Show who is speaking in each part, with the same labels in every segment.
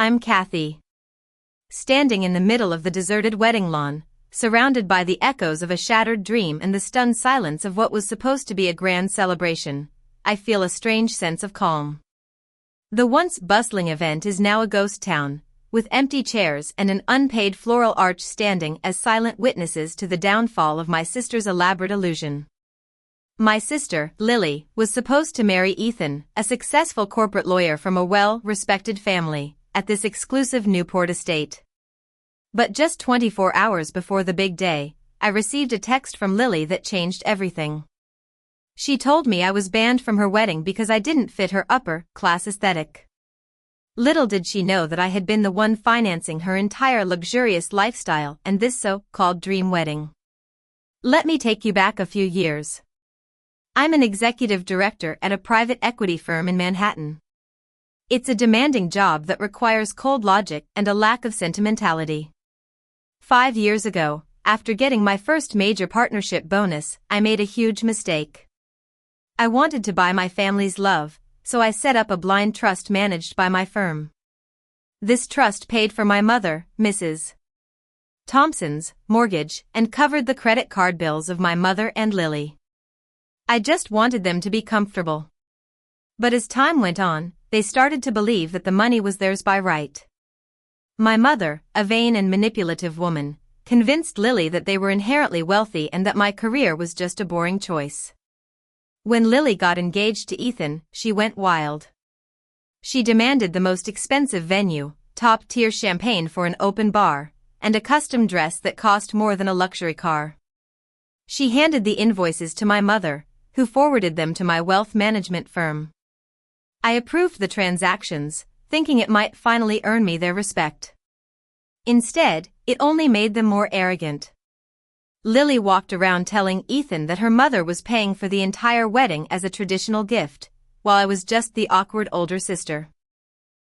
Speaker 1: I'm Kathy. Standing in the middle of the deserted wedding lawn, surrounded by the echoes of a shattered dream and the stunned silence of what was supposed to be a grand celebration, I feel a strange sense of calm. The once bustling event is now a ghost town, with empty chairs and an unpaid floral arch standing as silent witnesses to the downfall of my sister's elaborate illusion. My sister, Lily, was supposed to marry Ethan, a successful corporate lawyer from a well-respected family, at this exclusive Newport estate. But just 24 hours before the big day, I received a text from Lily that changed everything. She told me I was banned from her wedding because I didn't fit her upper-class aesthetic. Little did she know that I had been the one financing her entire luxurious lifestyle and this so-called dream wedding. Let me take you back a few years. I'm an executive director at a private equity firm in Manhattan. It's a demanding job that requires cold logic and a lack of sentimentality. 5 years ago, after getting my first major partnership bonus, I made a huge mistake. I wanted to buy my family's love, so I set up a blind trust managed by my firm. This trust paid for my mother, Mrs. Thompson's mortgage and covered the credit card bills of my mother and Lily. I just wanted them to be comfortable. But as time went on, they started to believe that the money was theirs by right. My mother, a vain and manipulative woman, convinced Lily that they were inherently wealthy and that my career was just a boring choice. When Lily got engaged to Ethan, she went wild. She demanded the most expensive venue, top-tier champagne for an open bar, and a custom dress that cost more than a luxury car. She handed the invoices to my mother, who forwarded them to my wealth management firm. I approved the transactions, thinking it might finally earn me their respect. Instead, it only made them more arrogant. Lily walked around telling Ethan that her mother was paying for the entire wedding as a traditional gift, while I was just the awkward older sister.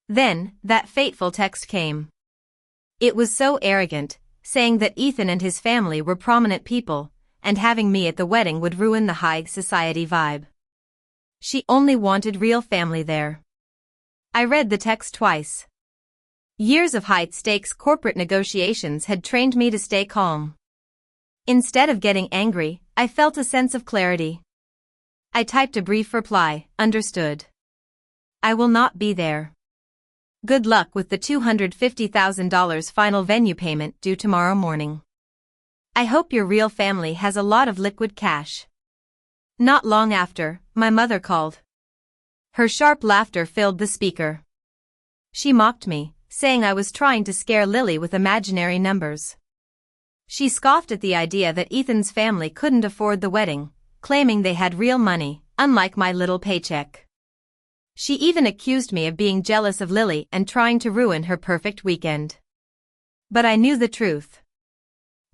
Speaker 1: Then, that fateful text came. It was so arrogant, saying that Ethan and his family were prominent people, and having me at the wedding would ruin the high society vibe. She only wanted real family there. I read the text twice. Years of high-stakes corporate negotiations had trained me to stay calm. Instead of getting angry, I felt a sense of clarity. I typed a brief reply, understood. I will not be there. Good luck with the $250,000 final venue payment due tomorrow morning. I hope your real family has a lot of liquid cash. Not long after, my mother called. Her sharp laughter filled the speaker. She mocked me, saying I was trying to scare Lily with imaginary numbers. She scoffed at the idea that Ethan's family couldn't afford the wedding, claiming they had real money, unlike my little paycheck. She even accused me of being jealous of Lily and trying to ruin her perfect weekend. But I knew the truth.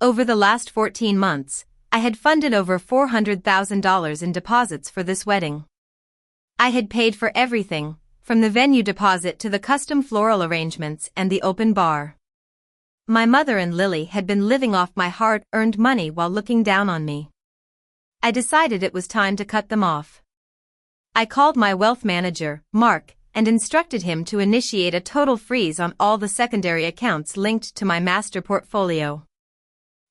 Speaker 1: Over the last 14 months, I had funded over $400,000 in deposits for this wedding. I had paid for everything, from the venue deposit to the custom floral arrangements and the open bar. My mother and Lily had been living off my hard-earned money while looking down on me. I decided it was time to cut them off. I called my wealth manager, Mark, and instructed him to initiate a total freeze on all the secondary accounts linked to my master portfolio.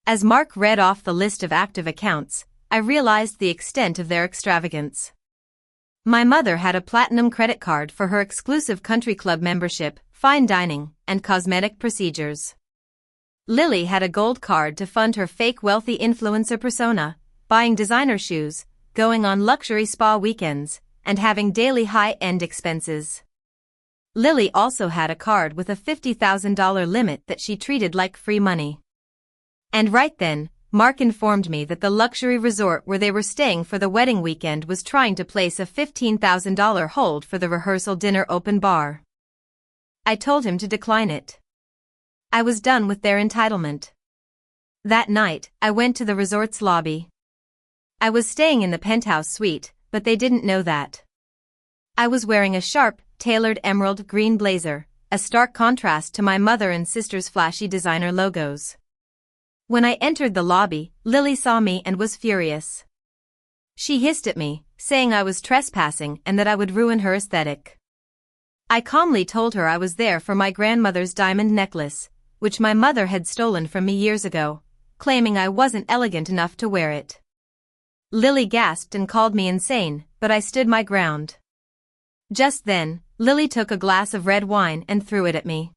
Speaker 1: As Mark read off the list of active accounts, I realized the extent of their extravagance. My mother had a platinum credit card for her exclusive country club membership, fine dining, and cosmetic procedures. Lily had a gold card to fund her fake wealthy influencer persona, buying designer shoes, going on luxury spa weekends, and having daily high-end expenses. Lily also had a card with a $50,000 limit that she treated like free money. And right then, Mark informed me that the luxury resort where they were staying for the wedding weekend was trying to place a $15,000 hold for the rehearsal dinner open bar. I told him to decline it. I was done with their entitlement. That night, I went to the resort's lobby. I was staying in the penthouse suite, but they didn't know that. I was wearing a sharp, tailored emerald green blazer, a stark contrast to my mother and sister's flashy designer logos. When I entered the lobby, Lily saw me and was furious. She hissed at me, saying I was trespassing and that I would ruin her aesthetic. I calmly told her I was there for my grandmother's diamond necklace, which my mother had stolen from me years ago, claiming I wasn't elegant enough to wear it. Lily gasped and called me insane, but I stood my ground. Just then, Lily took a glass of red wine and threw it at me.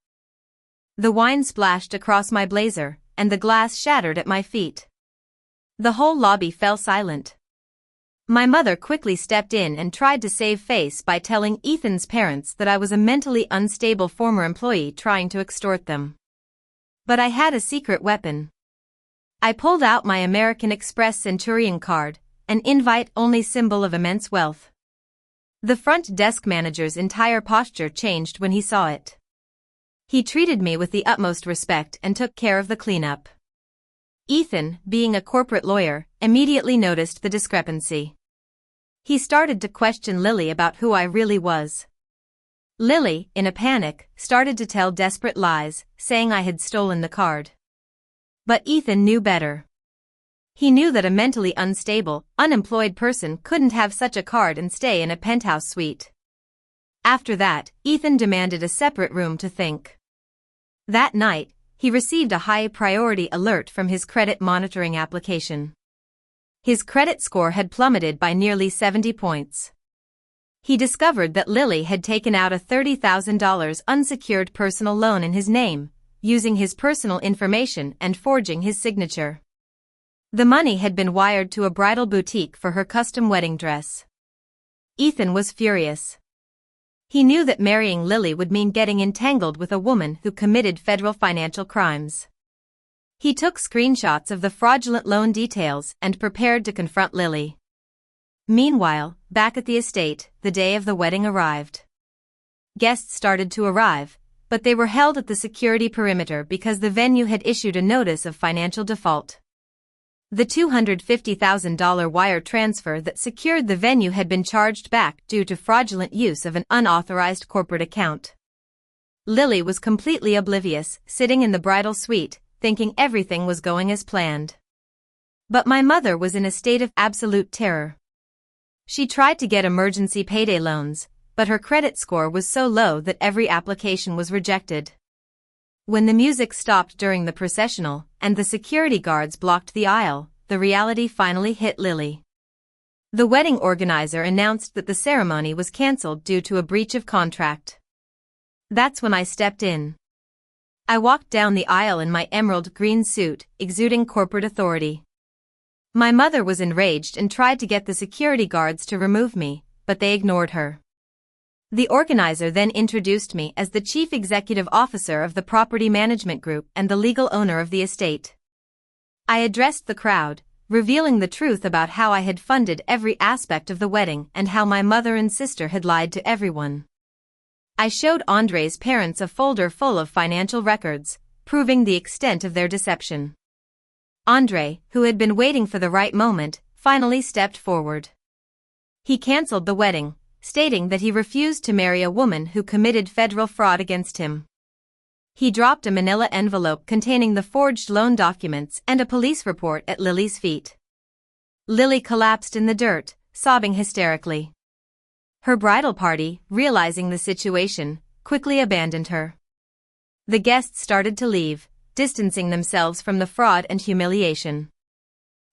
Speaker 1: The wine splashed across my blazer, and the glass shattered at my feet. The whole lobby fell silent. My mother quickly stepped in and tried to save face by telling Ethan's parents that I was a mentally unstable former employee trying to extort them. But I had a secret weapon. I pulled out my American Express Centurion card, an invite-only symbol of immense wealth. The front desk manager's entire posture changed when he saw it. He treated me with the utmost respect and took care of the cleanup. Ethan, being a corporate lawyer, immediately noticed the discrepancy. He started to question Lily about who I really was. Lily, in a panic, started to tell desperate lies, saying I had stolen the card. But Ethan knew better. He knew that a mentally unstable, unemployed person couldn't have such a card and stay in a penthouse suite. After that, Ethan demanded a separate room to think. That night, he received a high-priority alert from his credit monitoring application. His credit score had plummeted by nearly 70 points. He discovered that Lily had taken out a $30,000 unsecured personal loan in his name, using his personal information and forging his signature. The money had been wired to a bridal boutique for her custom wedding dress. Ethan was furious. He knew that marrying Lily would mean getting entangled with a woman who committed federal financial crimes. He took screenshots of the fraudulent loan details and prepared to confront Lily. Meanwhile, back at the estate, the day of the wedding arrived. Guests started to arrive, but they were held at the security perimeter because the venue had issued a notice of financial default. The $250,000 wire transfer that secured the venue had been charged back due to fraudulent use of an unauthorized corporate account. Lily was completely oblivious, sitting in the bridal suite, thinking everything was going as planned. But my mother was in a state of absolute terror. She tried to get emergency payday loans, but her credit score was so low that every application was rejected. When the music stopped during the processional, and the security guards blocked the aisle, the reality finally hit Lily. The wedding organizer announced that the ceremony was cancelled due to a breach of contract. That's when I stepped in. I walked down the aisle in my emerald green suit, exuding corporate authority. My mother was enraged and tried to get the security guards to remove me, but they ignored her. The organizer then introduced me as the chief executive officer of the property management group and the legal owner of the estate. I addressed the crowd, revealing the truth about how I had funded every aspect of the wedding and how my mother and sister had lied to everyone. I showed Andre's parents a folder full of financial records, proving the extent of their deception. Andre, who had been waiting for the right moment, finally stepped forward. He canceled the wedding, stating that he refused to marry a woman who committed federal fraud against him. He dropped a manila envelope containing the forged loan documents and a police report at Lily's feet. Lily collapsed in the dirt, sobbing hysterically. Her bridal party, realizing the situation, quickly abandoned her. The guests started to leave, distancing themselves from the fraud and humiliation.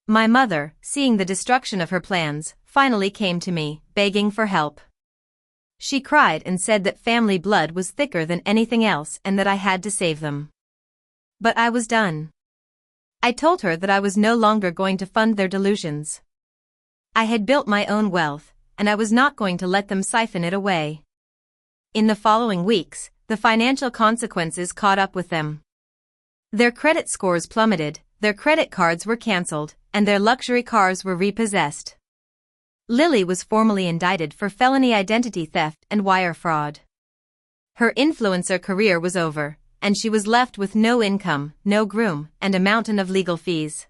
Speaker 1: My mother, seeing the destruction of her plans, finally came to me, begging for help. She cried and said that family blood was thicker than anything else and that I had to save them. But I was done. I told her that I was no longer going to fund their delusions. I had built my own wealth, and I was not going to let them siphon it away. In the following weeks, the financial consequences caught up with them. Their credit scores plummeted, their credit cards were cancelled, and their luxury cars were repossessed. Lily was formally indicted for felony identity theft and wire fraud. Her influencer career was over, and she was left with no income, no groom, and a mountain of legal fees.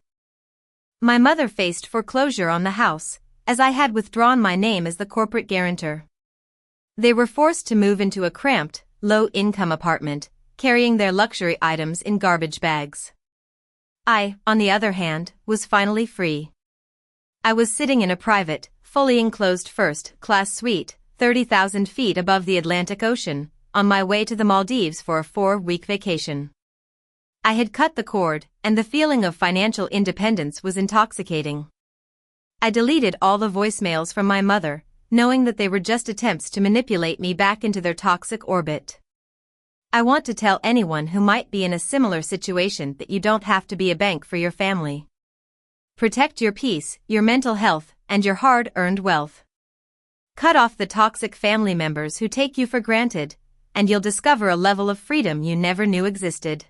Speaker 1: My mother faced foreclosure on the house, as I had withdrawn my name as the corporate guarantor. They were forced to move into a cramped, low-income apartment, carrying their luxury items in garbage bags. I, on the other hand, was finally free. I was sitting in a private, fully enclosed first-class suite, 30,000 feet above the Atlantic Ocean, on my way to the Maldives for a 4-week vacation. I had cut the cord, and the feeling of financial independence was intoxicating. I deleted all the voicemails from my mother, knowing that they were just attempts to manipulate me back into their toxic orbit. I want to tell anyone who might be in a similar situation that you don't have to be a bank for your family. Protect your peace, your mental health, and your hard-earned wealth. Cut off the toxic family members who take you for granted, and you'll discover a level of freedom you never knew existed.